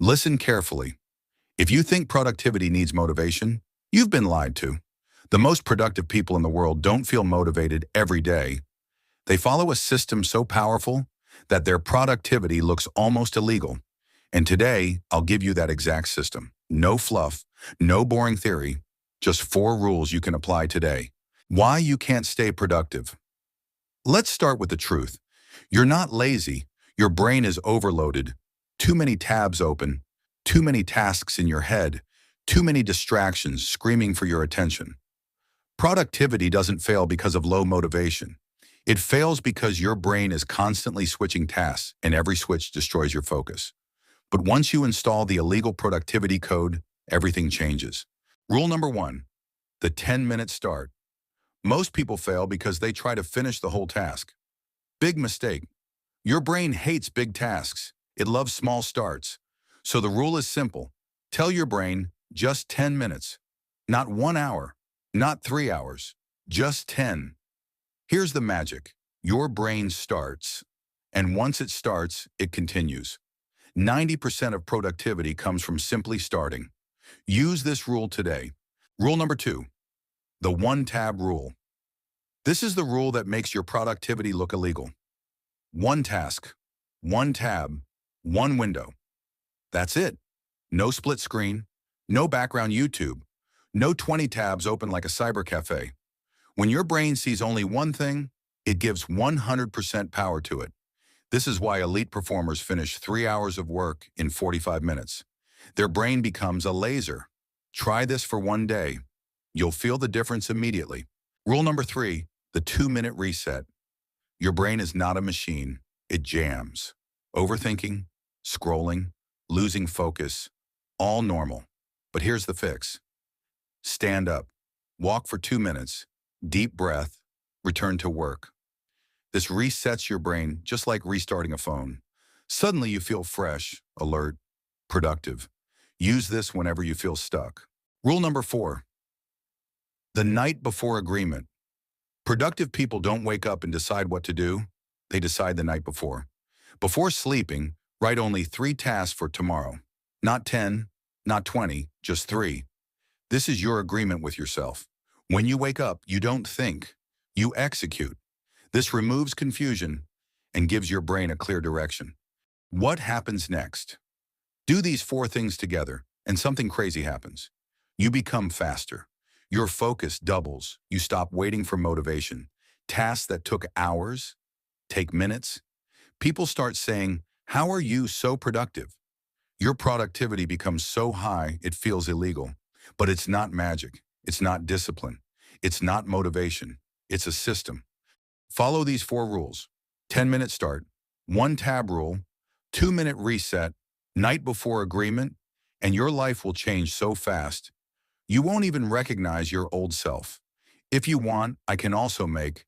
Listen carefully. If you think productivity needs motivation, you've been lied to. The most productive people in the world don't feel motivated every day. They follow a system so powerful that their productivity looks almost illegal. And today, I'll give you that exact system. No fluff, no boring theory, just 4 rules you can apply today. Why you can't stay productive. Let's start with the truth. You're not lazy. Your brain is overloaded. Too many tabs open, too many tasks in your head, too many distractions screaming for your attention. Productivity doesn't fail because of low motivation. It fails because your brain is constantly switching tasks, and every switch destroys your focus. But once you install the illegal productivity code, everything changes. Rule number 1, the 10-minute start. Most people fail because they try to finish the whole task. Big mistake. Your brain hates big tasks. It loves small starts. So the rule is simple. Tell your brain just 10 minutes, not 1 hour, not 3 hours, just 10. Here's the magic. Your brain starts, and once it starts, it continues. 90% of productivity comes from simply starting. Use this rule today. Rule number 2, the one-tab rule. This is the rule that makes your productivity look illegal. One task, one tab, one window. That's it. No split screen, no background YouTube, no 20 tabs open like a cyber cafe. When your brain sees only one thing, it gives 100% power to it. This is why elite performers finish 3 hours of work in 45 minutes. Their brain becomes a laser. Try this for 1 day. You'll feel the difference immediately. Rule number 3, the 2-minute reset. Your brain is not a machine. It jams. Overthinking, scrolling, losing focus, all normal. But here's the fix. Stand up, walk for 2 minutes, deep breath, return to work. This resets your brain just like restarting a phone. Suddenly you feel fresh, alert, productive. Use this whenever you feel stuck. Rule number 4, the night before agreement. Productive people don't wake up and decide what to do. They decide the night before. Before sleeping, write only 3 tasks for tomorrow. Not 10, not 20, just 3. This is your agreement with yourself. When you wake up, you don't think, you execute. This removes confusion and gives your brain a clear direction. What happens next? Do these 4 things together, and something crazy happens. You become faster. Your focus doubles. You stop waiting for motivation. Tasks that took hours take minutes. People start saying, "How are you so productive?" Your productivity becomes so high it feels illegal. But it's not magic. It's not discipline. It's not motivation. It's a system. Follow these 4 rules. 10-minute start, 1 tab rule, 2-minute reset, night before agreement, and your life will change so fast, you won't even recognize your old self. If you want, I can also make